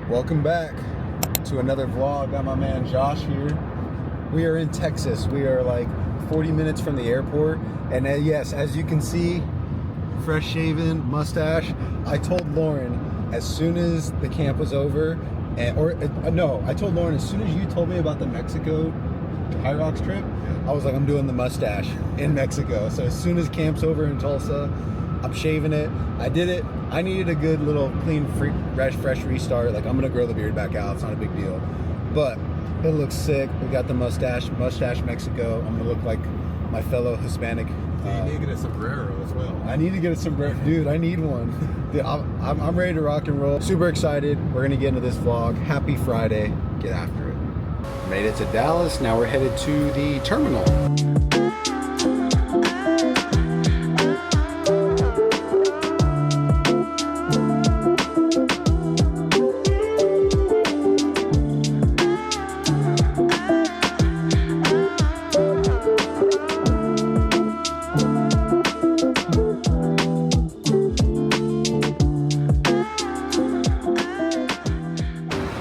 Welcome back to another vlog. Got my man Josh here. We are in Texas. We are like 40 minutes from the airport. And yes, as you can see, fresh shaven, mustache. I told Lauren as soon as the camp was over, I told Lauren as soon as you told me about the Mexico Hyrox trip, I was like, I'm doing the mustache in Mexico. So as soon as camp's over in Tulsa, I'm shaving it. I did it. I needed a good little clean, fresh restart. Like, I'm gonna grow the beard back out. It's not a big deal, but it looks sick. We got the mustache Mexico. I'm gonna look like my fellow Hispanic. You need to get a sombrero as well. I need to get a sombrero, dude. I need one. Dude, I'm ready to rock and roll. Super excited. We're gonna get into this vlog. Happy Friday. Get after it. Made it to Dallas. Now we're headed to the terminal.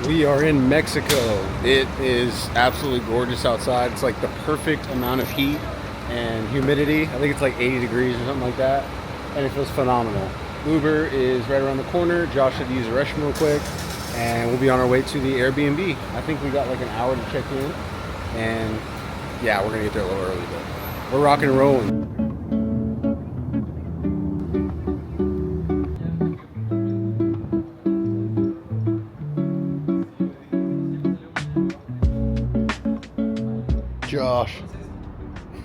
We are in Mexico. It is absolutely gorgeous outside. It's like the perfect amount of heat and humidity. I think it's like 80 degrees or something like that. And it feels phenomenal. Uber is right around the corner. Josh had to use the restroom real quick. And we'll be on our way to the Airbnb. I think we got like an hour to check in. And yeah, we're gonna get there a little early, but we're rocking and rolling. Josh,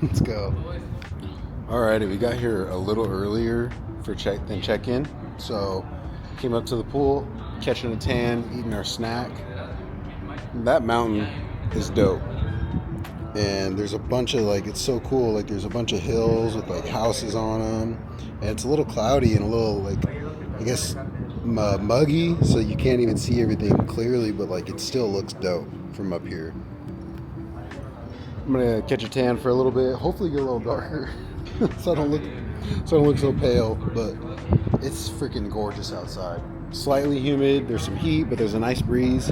let's go. Alrighty, we got here a little earlier for check-in. So came up to the pool, catching a tan, eating our snack. That mountain is dope. And there's a bunch of it's so cool. Like there's a bunch of hills with like houses on them. And it's a little cloudy and a little I guess muggy. So you can't even see everything clearly, but it still looks dope from up here. I'm gonna catch a tan for a little bit, hopefully get a little darker, so I don't look so pale. But it's freaking gorgeous outside. Slightly humid. There's some heat, but there's a nice breeze.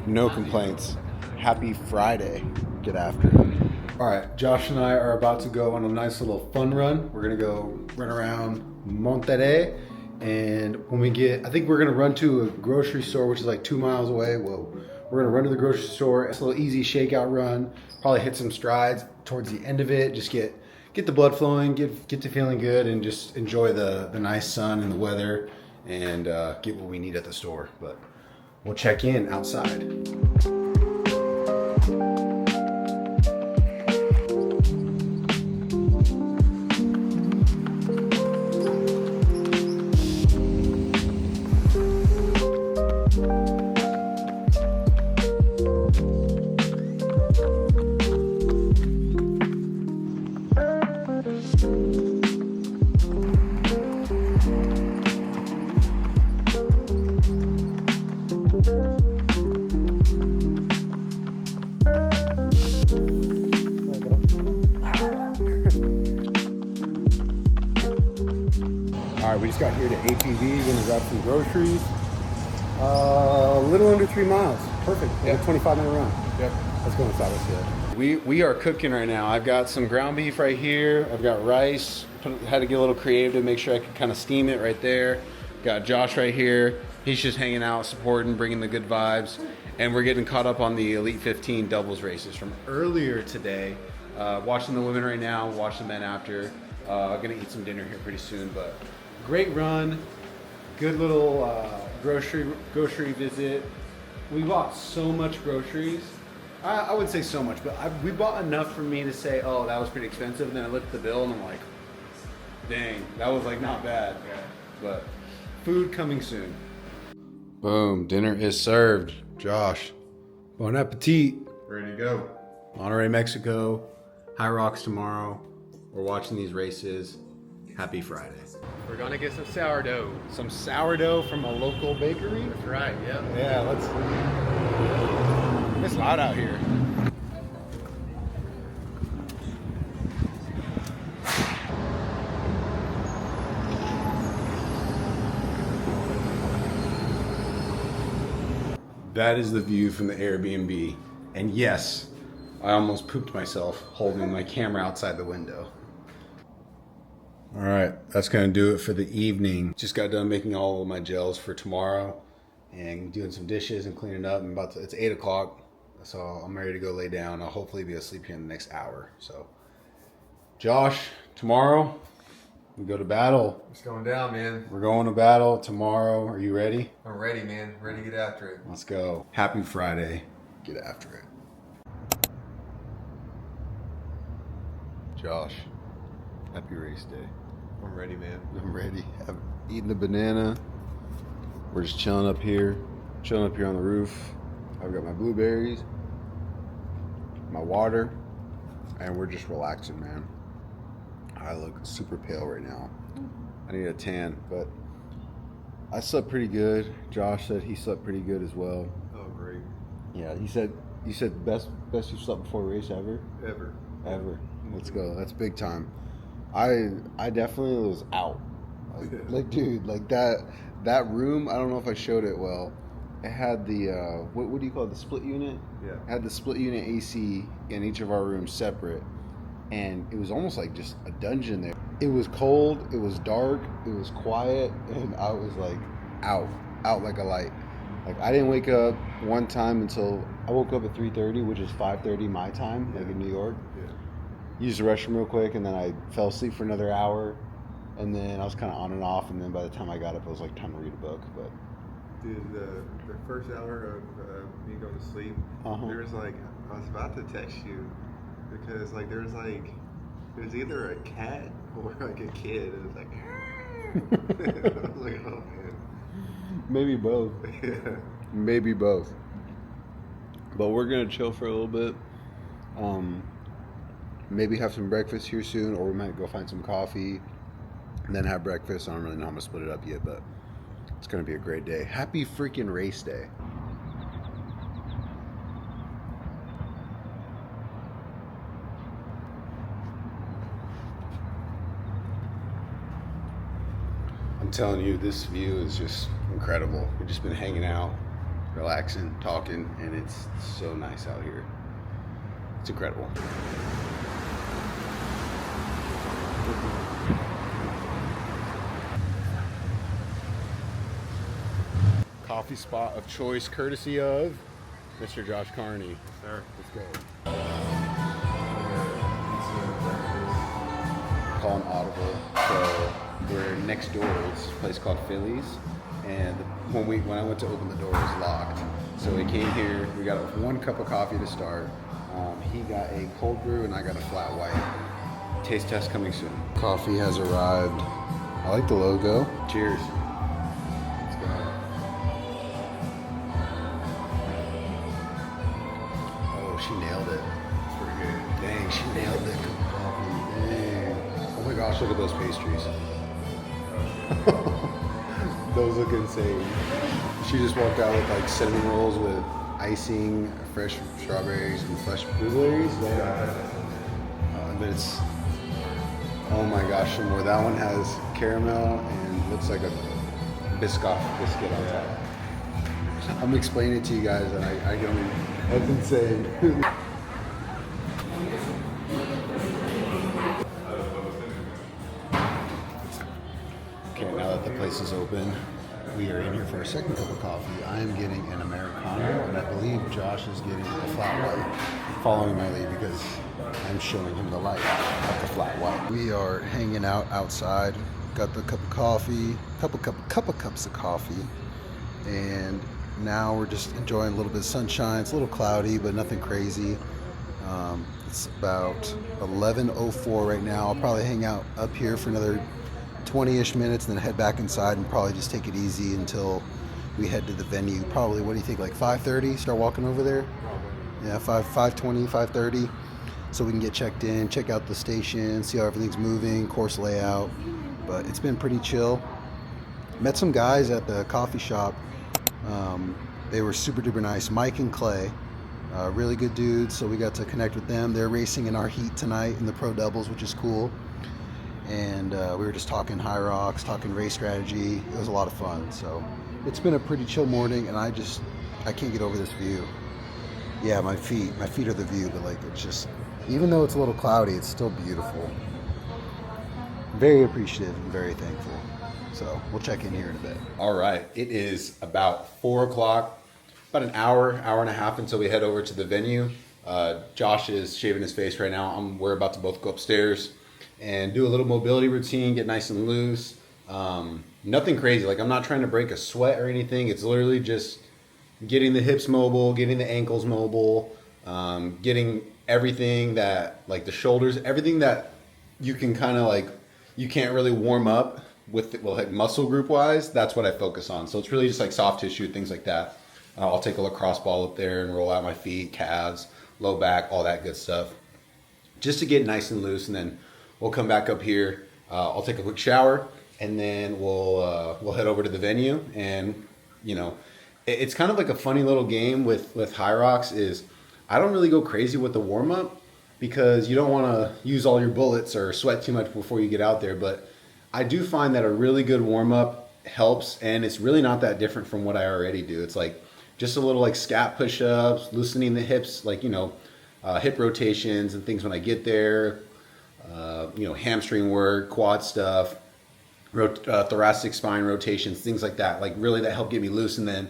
No complaints. Happy Friday. Get after it. All right, Josh and I are about to go on a nice little fun run. We're gonna go run around Monterrey, and when we get, I think we're gonna run to a grocery store, which is like 2 miles away. Whoa. We're gonna run to the grocery store. It's a little easy shakeout run. Probably hit some strides towards the end of it. Just get the blood flowing, get to feeling good, and just enjoy the nice sun and the weather, and get what we need at the store. But we'll check in outside. All right, we just got here to ATV. Gonna grab some groceries. A little under 3 miles. Perfect. Yep. A 25-minute run. Yep. Let's go inside. Let's do it. We are cooking right now. I've got some ground beef right here. I've got rice. Had to get a little creative to make sure I could kind of steam it right there. Got Josh right here. He's just hanging out, supporting, bringing the good vibes. And we're getting caught up on the Elite 15 doubles races from earlier today. Watching the women right now, watch the men after. Gonna eat some dinner here pretty soon, but great run. Good little grocery visit. We bought so much groceries. I wouldn't say so much, but we bought enough for me to say, oh, that was pretty expensive. And then I looked at the bill and I'm like, dang, that was not bad. Yeah. But food coming soon. Boom, dinner is served. Josh, bon appetit. Ready to go. Monterrey, Mexico. Hyrox tomorrow. We're watching these races. Happy Friday. We're gonna get some sourdough. Some sourdough from a local bakery. That's right. Yep. Yeah, it's loud out here. That is the view from the Airbnb. And yes, I almost pooped myself holding my camera outside the window. All right, that's gonna do it for the evening. Just got done making all of my gels for tomorrow and doing some dishes and cleaning up. It's 8 o'clock, so I'm ready to go lay down. I'll hopefully be asleep here in the next hour. So, Josh, tomorrow we go to battle. It's going down, man. We're going to battle tomorrow. Are you ready? I'm ready, man. Ready to get after it. Let's go. Happy Friday. Get after it. Josh, happy race day. I'm ready, man. I'm ready. I've eaten a banana. We're just chilling up here on the roof. I've got my blueberries, my water, and we're just relaxing, man. I look super pale right now. I need a tan, but I slept pretty good. Josh said he slept pretty good as well. Oh, great. Yeah, you said best you slept before a race ever? Ever. Let's go. That's big time. I definitely was out. Like dude, like that room, I don't know if I showed it well. It had the what do you call it? The split unit? Yeah. It had the split unit AC in each of our rooms separate. And it was almost like just a dungeon there. It was cold, it was dark, it was quiet, and I was like out like a light. Like I didn't wake up one time until I woke up at 3:30, which is 5:30 my time, like in New York. Yeah. Used the restroom real quick, and then I fell asleep for another hour, and then I was kind of on and off, and then by the time I got up, it was like time to read a book. But Dude, the first hour of me going to sleep, there was like, I was about to text you because like there's either a cat or like a kid. It was like, I was like, oh man. maybe both. Yeah. Maybe both. But we're gonna chill for a little bit. Maybe have some breakfast here soon, or we might go find some coffee and then have breakfast. I don't really know how I'm gonna split it up yet, but it's gonna be a great day. Happy freaking race day. I'm telling you, this view is just incredible. We've just been hanging out, relaxing, talking, and it's so nice out here. It's incredible. Coffee spot of choice, courtesy of Mr. Josh Carney. Yes, sir. Let's go. Call an audible. So we're next door. It's a place called Philly's, and when I went to open the door, it was locked. So we came here. We got one cup of coffee to start. He got a cold brew, and I got a flat white. Taste test coming soon. Coffee has arrived. I like the logo. Cheers. Let's go. Oh, she nailed it. It's pretty good. Dang, she nailed it. Coffee. Dang. Oh my gosh, look at those pastries. Those look insane. She just walked out with like cinnamon rolls with icing, fresh strawberries, and fresh blueberries. But it's, oh my gosh, some more. That one has caramel and looks like a Biscoff biscuit on top. I'm explaining it to you guys, and I don't. That's insane. Okay, now that the place is open, we are in here for our second cup of coffee. I am getting an Americano, and I believe Josh is getting a flat white, following my lead because I'm showing him the light of the flat white. We are hanging out outside. Got the cup of coffee, couple cups of coffee, and now we're just enjoying a little bit of sunshine. It's a little cloudy, but nothing crazy. It's about 11:04 right now. I'll probably hang out up here for another 20-ish minutes and then head back inside and probably just take it easy until we head to the venue. Probably, what do you think, like 5:30? Start walking over there? Probably. Yeah, 5:20, 5:30. So we can get checked in, check out the station, see how everything's moving, course layout. But it's been pretty chill. Met some guys at the coffee shop. They were super duper nice. Mike and Clay, really good dudes. So we got to connect with them. They're racing in our heat tonight in the pro doubles, which is cool. And we were just talking Hyrox, talking race strategy. It was a lot of fun. So it's been a pretty chill morning, and I I can't get over this view. Yeah, my feet are the view, but like it's just, even though it's a little cloudy, it's still beautiful. Very appreciative and very thankful. So we'll check in here in a bit. All right, it is about 4 o'clock, about an hour and a half until we head over to the venue. Josh is shaving his face right now. We're about to both go upstairs and do a little mobility routine, get nice and loose. Nothing crazy. Like, I'm not trying to break a sweat or anything. It's literally just getting the hips mobile, getting the ankles mobile, getting everything that, like the shoulders, everything that you can kind of like, you can't really warm up with, well, like muscle group wise. That's what I focus on. So it's really just like soft tissue, things like that. I'll take a lacrosse ball up there and roll out my feet, calves, low back, all that good stuff, just to get nice and loose. And then we'll come back up here. I'll take a quick shower, and then we'll head over to the venue. And you know, it's kind of like a funny little game with Hyrox. Is I don't really go crazy with the warm up because you don't want to use all your bullets or sweat too much before you get out there. But I do find that a really good warm up helps, and it's really not that different from what I already do. It's like just a little like scat push-ups, loosening the hips, like, you know, hip rotations and things when I get there, you know, hamstring work, quad stuff, thoracic spine rotations, things like that. Like really that help get me loose. And then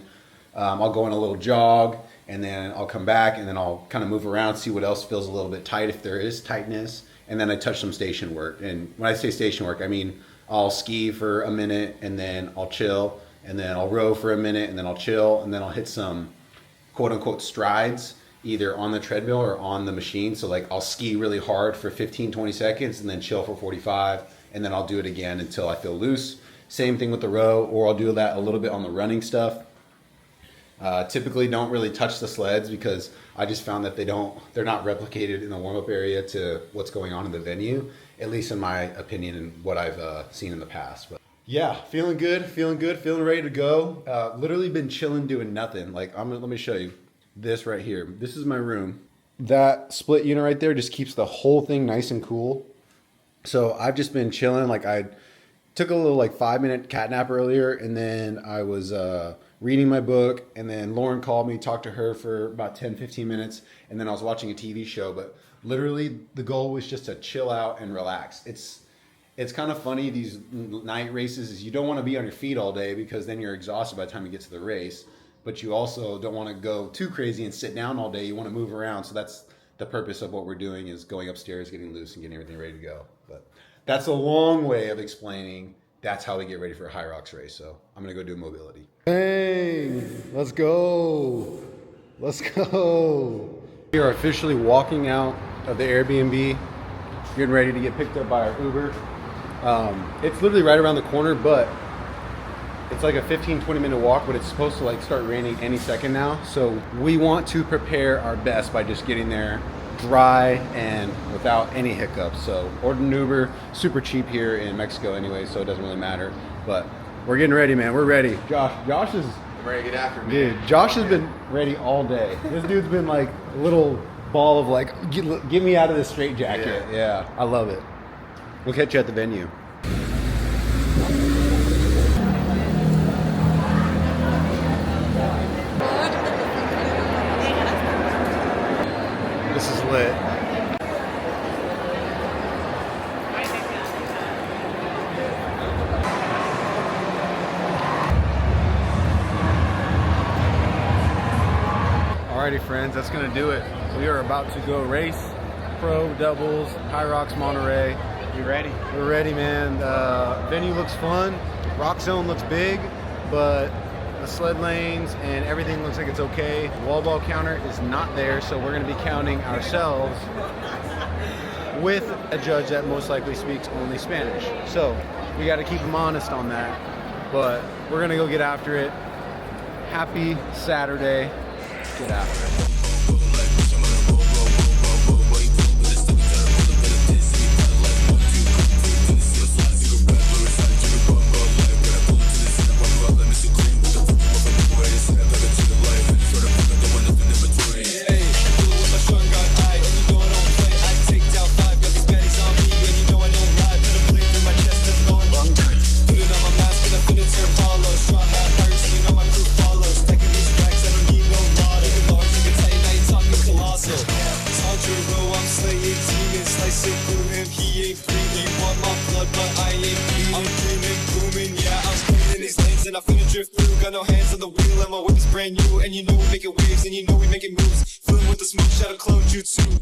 I'll go on a little jog, and then I'll come back, and then I'll kind of move around, see what else feels a little bit tight if there is tightness. And then I touch some station work. And when I say station work, I mean I'll ski for a minute, and then I'll chill, and then I'll row for a minute, and then I'll chill, and then I'll hit some quote unquote strides either on the treadmill or on the machine. So like I'll ski really hard for 15-20 seconds and then chill for 45, and then I'll do it again until I feel loose. Same thing with the row, or I'll do that a little bit on the running stuff. Typically don't really touch the sleds because I just found that they're not replicated in the warm-up area to what's going on in the venue, at least in my opinion and what I've seen in the past. But yeah, feeling good, feeling ready to go. Literally been chilling, doing nothing. Like let me show you this right here. This is my room. That split unit right there just keeps the whole thing nice and cool. So I've just been chilling. Like I took a little like 5-minute cat nap earlier, and then I was reading my book, and then Lauren called me, talked to her for about 10-15 minutes, and then I was watching a TV show. But literally the goal was just to chill out and relax. It's kind of funny, these night races, is you don't want to be on your feet all day because then you're exhausted by the time you get to the race, but you also don't want to go too crazy and sit down all day. You want to move around. So that's the purpose of what we're doing, is going upstairs, getting loose, and getting everything ready to go. But that's a long way of explaining that's how we get ready for a Hyrox race. So I'm going to go do mobility. Bang! Let's go! Let's go! We are officially walking out of the Airbnb, getting ready to get picked up by our Uber. It's literally right around the corner, but it's like a 15-20 minute walk, but it's supposed to like start raining any second now. So we want to prepare our best by just getting there dry and without any hiccups. So ordered an Uber, super cheap here in Mexico anyway, so it doesn't really matter. But we're getting ready, man. We're ready. Josh is ready to get after me. Dude, Josh has been ready all day. This dude's been like a little ball of like, get me out of this straitjacket. Yeah, I love it. We'll catch you at the venue. This is lit. Alrighty friends, that's gonna do it. We are about to go race pro doubles Hyrox Monterrey. You ready? We're ready, man. Venue looks fun. Rock zone looks big, but the sled lanes and everything looks like it's okay. Wall ball counter is not there, so we're gonna be counting ourselves with a judge that most likely speaks only Spanish. So we gotta keep him honest on that, but we're gonna go get after it. Happy Saturday. Get after it. brand new, and you know we making waves, and you know we making moves. Filling with the smoke, shadow clone jutsu.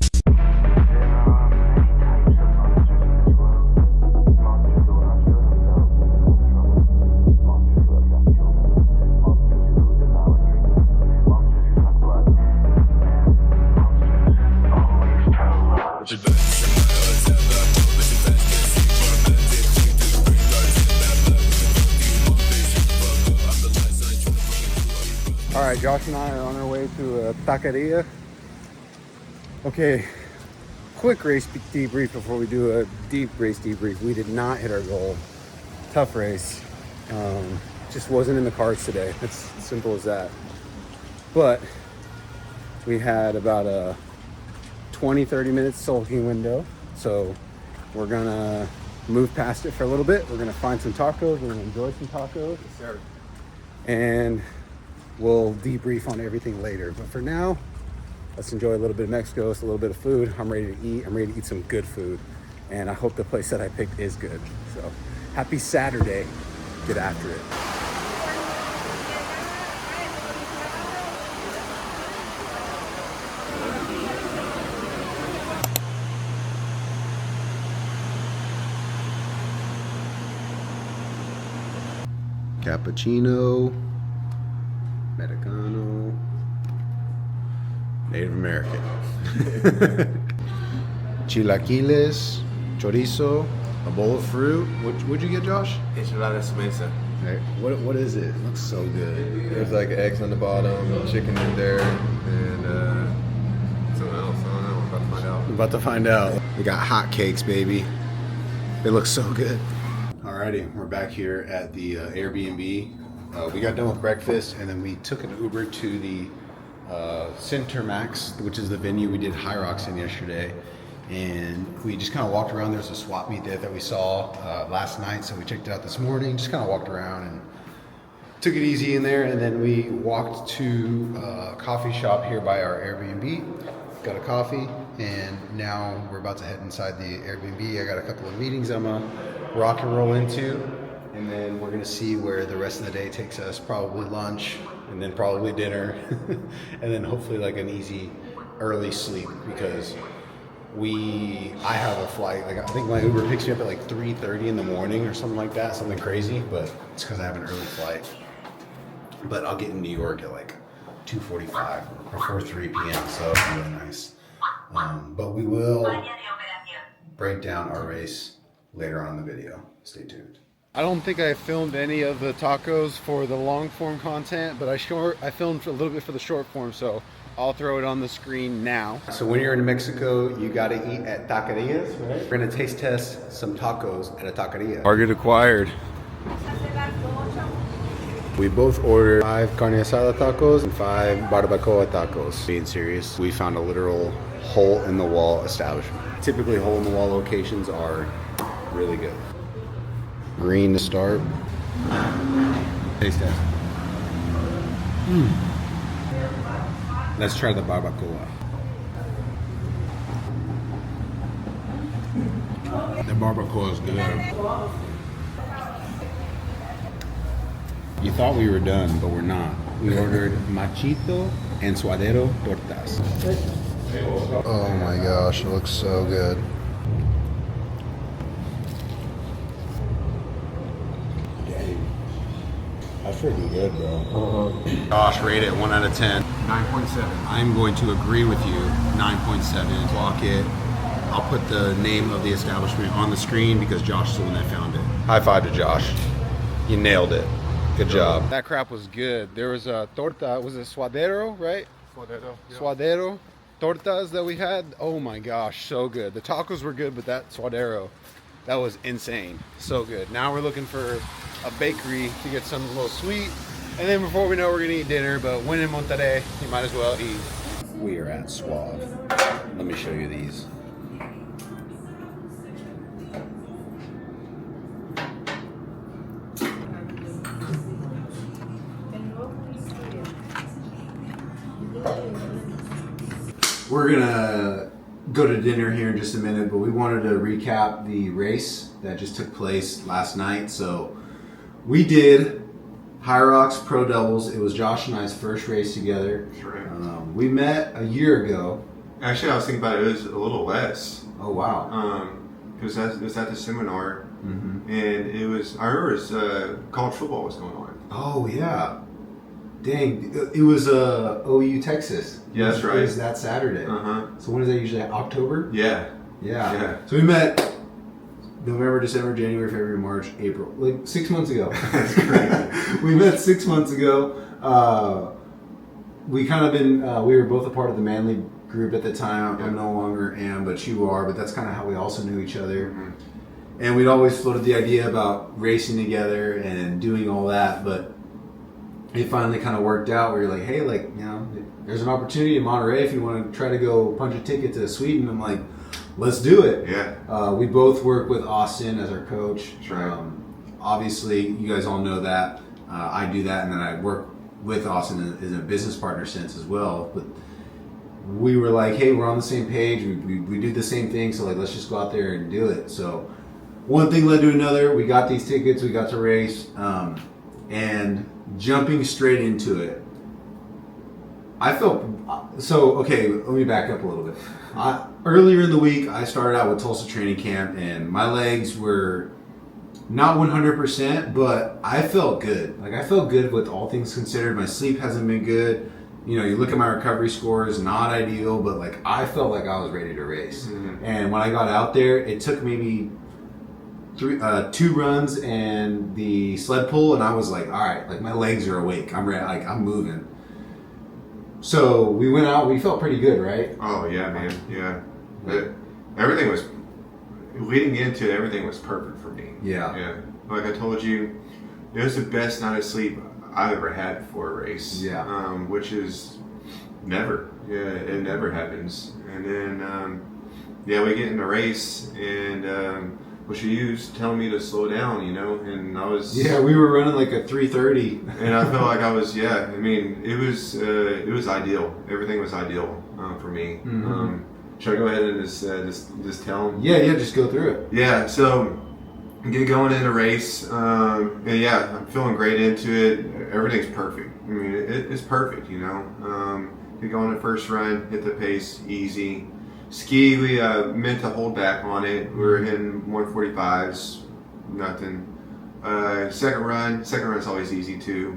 All right, Josh and I are on our way to a taqueria. Okay, quick race debrief before we do a deep race debrief. We did not hit our goal. Tough race. Just wasn't in the cards today. It's as simple as that. But we had about a 20-30 minutes sulking window. So we're gonna move past it for a little bit. We're gonna find some tacos. We're gonna enjoy some tacos. Yes, sir. And we'll debrief on everything later. But for now, let's enjoy a little bit of Mexico, it's a little bit of food. I'm ready to eat. I'm ready to eat some good food. And I hope the place that I picked is good. So happy Saturday. Get after it. Cappuccino, Americano, Native American. Chilaquiles, chorizo, a bowl of fruit. What'd you get, Josh? Enchiladas mesa. Hey, what is it? It looks so good. There's like eggs on the bottom, chicken in there, and something else. I don't know. We're about to find out. We're about to find out. We got hot cakes, baby. They look so good. Alrighty, we're back here at the Airbnb. We got done with breakfast, and then we took an Uber to the Centermax, which is the venue we did Hyrox in yesterday. And we just kind of walked around. There's a swap meet there that we saw last night, so we checked it out this morning. Just kind of walked around and took it easy in there. And then we walked to a coffee shop here by our Airbnb, got a coffee, and now we're about to head inside the Airbnb. I got a couple of meetings I'm gonna rock and roll into, and then we're gonna see where the rest of the day takes us. Probably lunch, and then probably dinner, and then hopefully like an easy early sleep, because I have a flight, like I think my Uber picks me up at like 3:30 in the morning or something like that, something crazy, but it's because I have an early flight. But I'll get in New York at like 2:45 or before 3 p.m., so it's really nice. But we will break down our race later on in the video. Stay tuned. I don't think I filmed any of the tacos for the long form content, but I filmed a little bit for the short form, so I'll throw it on the screen now. So when you're in Mexico, you gotta eat at taquerias, right? We're gonna taste test some tacos at a taqueria. Target acquired. We both ordered 5 carne asada tacos and 5 barbacoa tacos. Being serious, we found a literal hole in the wall establishment. Typically hole in the wall locations are really good. Green to start. Taste test. Let's try the barbacoa. The barbacoa is good. You thought we were done, but we're not. We ordered machito and suadero tortas. Oh my gosh, it looks so good. That's pretty good, bro. Gosh, rate it 1 out of 10. 9.7. I'm going to agree with you. 9.7. Block it. I'll put the name of the establishment on the screen because Josh is the one that found it. High five to Josh. You nailed it. Good job. That crap was good. There was a torta. Was it suadero, right? Suadero. Yeah. Suadero tortas that we had. Oh my gosh, so good. The tacos were good, but that suadero, that was insane. So good. Now we're looking for a bakery to get something a little sweet. And then before we know, we're gonna eat dinner. But when in Monterrey, you might as well eat. We are at Suave. Let me show you these. We're gonna go to dinner here in just a minute, but we wanted to recap the race that just took place last night. So we did Hyrox Pro Doubles. It was Josh and I's first race together. That's right. We met a year ago. Actually, I was thinking about it. It was a little less. Oh wow. Because it was at the seminar, Mm-hmm. and it was. I remember it was, college football was going on. Oh yeah. Dang, it was OU Texas. Yeah, that's right. It was that Saturday. So when is that usually? October? Yeah. Yeah. So we met November, December, January, February, March, April. Like 6 months ago. That's crazy. We met 6 months ago. We kind of been, we were both a part of the Manly group at the time. I no longer am, but you are. But that's kind of how we also knew each other. Mm-hmm. And we'd always floated the idea about racing together and doing all that. But it finally kind of worked out where you're like, hey, like, you know, there's an opportunity in Monterrey if you want to try to go punch a ticket to Sweden. I'm like, let's do it. Yeah. We both work with Austin as our coach. That's right. Obviously, you guys all know that. I do that, and then I work with Austin in a business partner sense as well. But we were like, hey, we're on the same page. We do the same thing, so like, let's just go out there and do it. So one thing led to another. We got these tickets. We got to race. And jumping straight into it, I felt so. Okay, let me back up a little bit. Earlier in the week, I started out with Tulsa training camp, and my legs were not 100%, but I felt good. Like I felt good with all things considered. My sleep hasn't been good. You know, you look at my recovery scores, not ideal, but like I felt like I was ready to race. Mm-hmm. And when I got out there, it took maybe 2 runs and the sled pull, and I was like, all right, like my legs are awake. I'm ready. Like I'm moving. So we went out. We felt pretty good, right? Oh yeah, man. Yeah. Everything was leading into it, everything was perfect for me. Yeah. Yeah. Like I told you, it was the best night of sleep I've ever had before a race. Yeah. Which is never. Yeah, it never happens. And then, we get in the race, and she was telling me to slow down, you know, and I was. Yeah, we were running like a 3:30. And I felt like I was. Yeah, I mean, it was ideal. Everything was ideal for me. Mm-hmm. Should I go ahead and just tell them? Yeah, just go through it. Yeah, so get going in the race, and yeah, I'm feeling great into it. Everything's perfect. I mean, it's perfect, you know. Get going the first run, hit the pace, easy. Ski, we meant to hold back on it. We were hitting 145s, nothing. Second run's always easy too.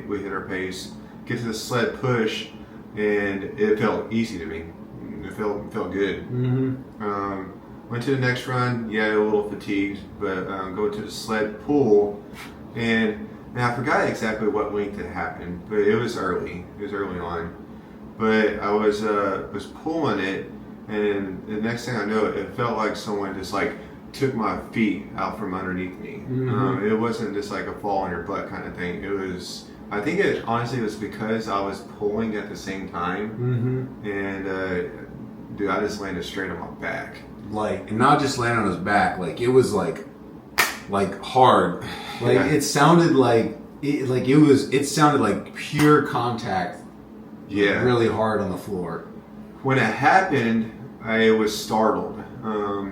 We hit our pace. Get to the sled push, and it felt easy to me. It felt good. Mm-hmm. Went to the next run, a little fatigued, but go to the sled pull, and now I forgot exactly what length it happened, but it was early. It was early on, but I was pulling it, and the next thing I know, it felt like someone just like took my feet out from underneath me. Mm-hmm. It wasn't just like a fall on your butt kind of thing. It was. I think it honestly was because I was pulling at the same time, Mm-hmm. and dude, I just landed straight on my back. Like, and not just landing on his back, like it was like hard. Like Yeah. it sounded like it sounded like pure contact. Yeah. Really hard on the floor. When it happened, I was startled. I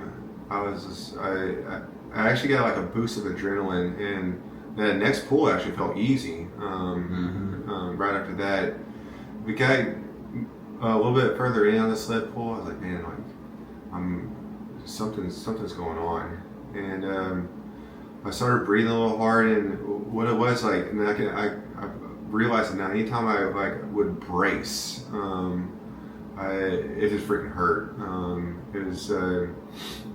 actually got like a boost of adrenaline, and the next pull actually felt easy. Right after that, we got a little bit further in on the sled pull. I was like, man, like something's going on, and I started breathing a little hard, and what it was like, and I realized that now anytime I like would brace, it just freaking hurt. It was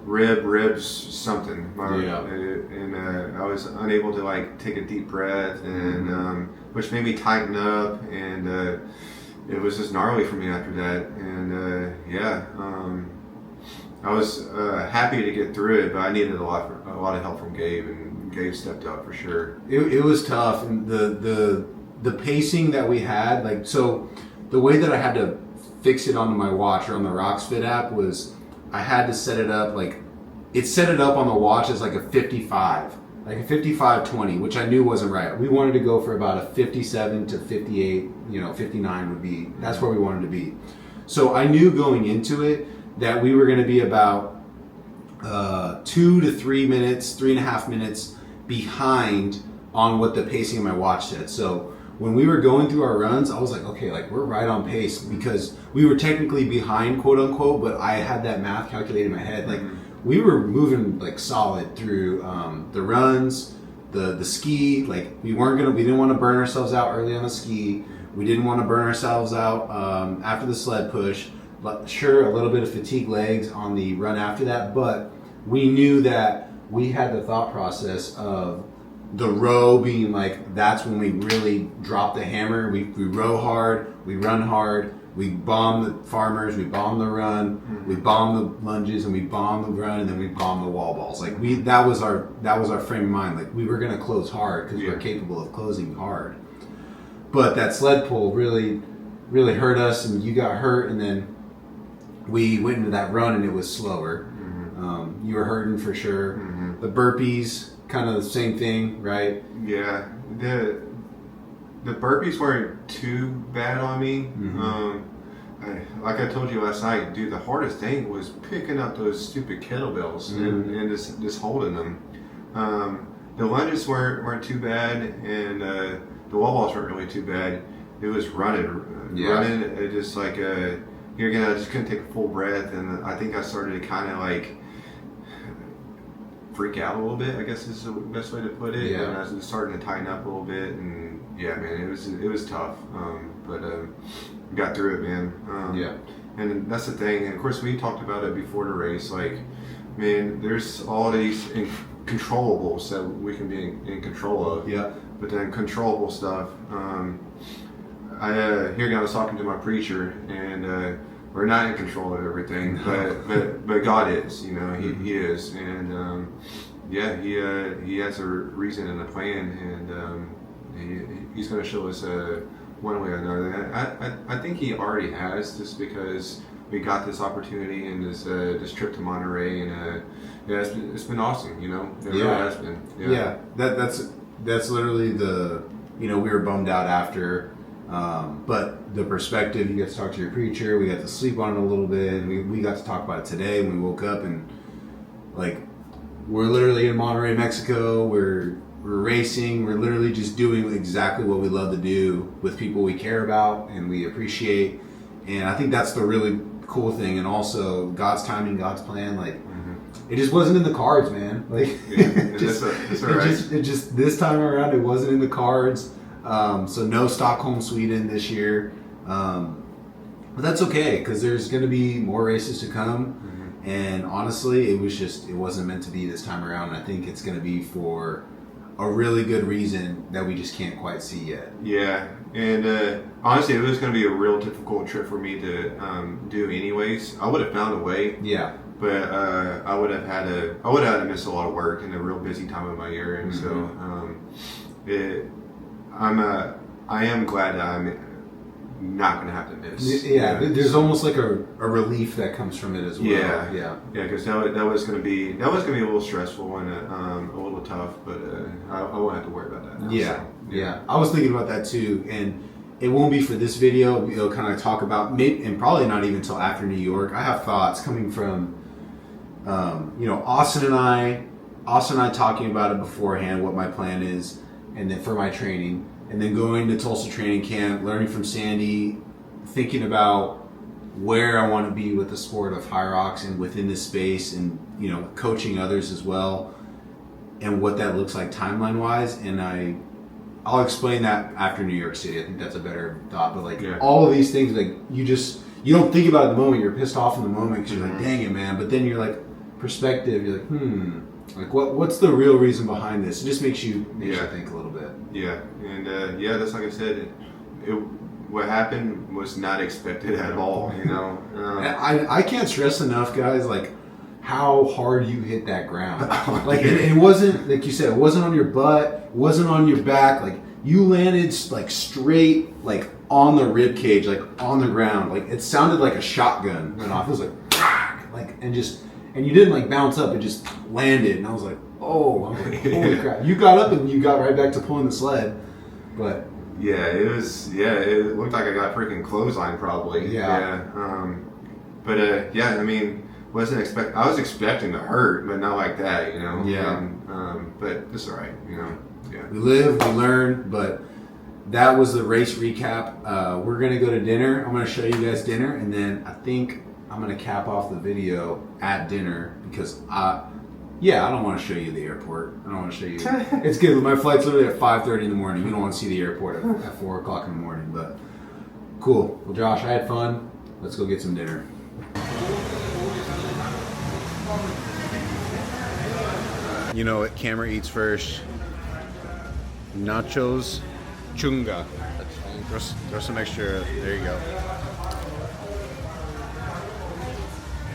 ribs something. And I was unable to like take a deep breath, and which made me tighten up, and it was just gnarly for me after that. And I was happy to get through it, but I needed a lot of help from Gabe, and Gabe stepped up for sure. It was tough, and the pacing that we had, like, so the way that I had to fix it onto my watch or on the RoxFit app was I had to set it up like it set it up on the watch as like a 55, like a 55-20, which I knew wasn't right. We wanted to go for about a 57 to 58, 59 would be, that's where we wanted to be. So I knew going into it that we were going to be about 2 to 3 minutes, 3.5 minutes behind on what the pacing of my watch said. So when we were going through our runs, I was like, okay, like we're right on pace because we were technically behind, quote unquote, but I had that math calculated in my head. Like we were moving like solid through the runs, the ski. Like we didn't want to burn ourselves out early on the ski. We didn't want to burn ourselves out after the sled push. But sure, a little bit of fatigue legs on the run after that, but we knew that we had the thought process of the row being like, that's when we really drop the hammer. We row hard, we run hard, we bomb the farmers, we bomb the run, we bomb the lunges, and we bomb the run, and then we bomb the wall balls. Like that was our frame of mind. Like we were gonna close hard because we were capable of closing hard. But that sled pull really, really hurt us, and you got hurt, and then we went into that run and it was slower. You were hurting for sure. The burpees, kind of the same thing, right? Yeah. The burpees weren't too bad on me. Like I told you last night, dude, the hardest thing was picking up those stupid kettlebells and just holding them. The lunges weren't too bad, and the wall balls weren't really too bad. It was running. It just like here again, I just couldn't take a full breath, and I think I started to kind of like freak out a little bit, I guess is the best way to put it. And I was starting to tighten up a little bit, and yeah, man, it was tough. But got through it, man. And that's the thing. And of course, we talked about it before the race. Like, man, there's all these controllables that we can be in control of. Yeah. But then controllable stuff. Here again, I was talking to my preacher, and we're not in control of everything, but God is. You know, He is, and He has a reason and a plan, and He's going to show us one way or another. I think He already has, just because we got this opportunity and this trip to Monterrey, and it's been awesome. You know, it really has been. Yeah. That's literally we were bummed out after. But the perspective, you get to talk to your preacher, we got to sleep on it a little bit, we got to talk about it today when we woke up, and like we're literally in Monterrey, Mexico, we're racing, we're literally just doing exactly what we love to do with people we care about and we appreciate, and I think that's the really cool thing. And also God's timing, God's plan, like it just wasn't in the cards, man. Like it just this time around it wasn't in the cards. So no Stockholm, Sweden this year, but that's okay because there's going to be more races to come, and honestly, it wasn't meant to be this time around. And I think it's going to be for a really good reason that we just can't quite see yet. Yeah, and honestly, it was going to be a real difficult trip for me to do anyways. I would have found a way. Yeah. But I would have had to miss a lot of work in a real busy time of my year, and so I am glad that I'm not going to have to miss. Yeah, there's almost like a relief that comes from it as well. Yeah, because that was going to be a little stressful and a little tough, but I won't have to worry about that now. Yeah. I was thinking about that too, and it won't be for this video. We'll kind of talk about maybe, and probably not even until after New York. I have thoughts coming from, Austin and I talking about it beforehand, what my plan is, and then for my training. And then going to Tulsa training camp, learning from Sandy, thinking about where I want to be with the sport of Hyrox and within this space, and coaching others as well, and what that looks like timeline-wise. And I'll explain that after New York City. I think that's a better thought. But all of these things, like you don't think about it in the moment. You're pissed off in the moment because you're like, dang it, man. But then you're like, perspective. You're like, like what's the real reason behind this? It just makes you think a little bit. Yeah, and that's like I said. What happened was not expected at all. I can't stress enough, guys. Like how hard you hit that ground. Like it wasn't, like you said, it wasn't on your butt. It wasn't on your back. Like you landed like straight, like on the rib cage, like on the ground. Like it sounded like a shotgun went off. It was like and you didn't like bounce up. It just landed, and I was like, oh, I'm like, holy crap! You got up and you got right back to pulling the sled, but it looked like I got freaking clothesline probably. I mean, I was expecting to hurt, but not like that, Yeah. But it's all right, Yeah. We live, we learn, but that was the race recap. We're gonna go to dinner. I'm gonna show you guys dinner, and then I think I'm gonna cap off the video at dinner because I don't want to show you the airport. I don't want to show you. It's good. My flight's literally at 5:30 in the morning. You don't want to see the airport at 4 o'clock in the morning, but cool. Well, Josh, I had fun. Let's go get some dinner. You know what camera eats first? Nachos chunga. Throw some extra. There you go.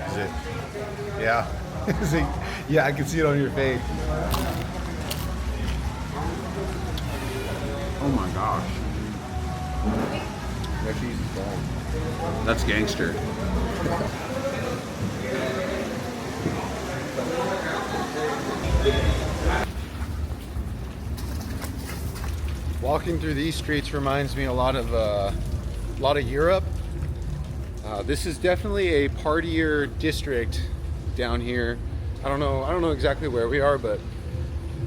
Is it? Yeah. Is it? Yeah, I can see it on your face. Oh my gosh. That cheese is bomb. That's gangster. Walking through these streets reminds me a lot of Europe. This is definitely a partier district down here. I don't know exactly where we are, but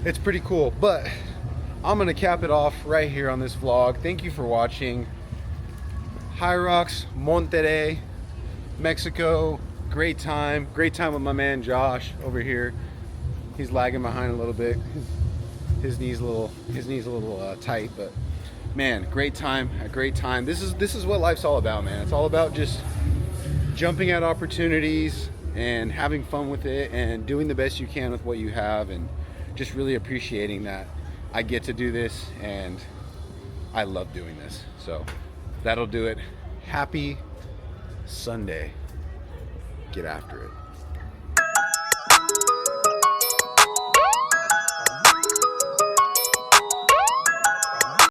it's pretty cool. But I'm gonna cap it off right here on this vlog. Thank you for watching. Hyrox, Monterrey, Mexico. Great time with my man Josh over here. He's lagging behind a little bit. His knee's a little tight, but man, great time. This is what life's all about, man. It's all about just jumping at opportunities and having fun with it and doing the best you can with what you have, and just really appreciating that I get to do this and I love doing this. So that'll do it. Happy Sunday. Get after it.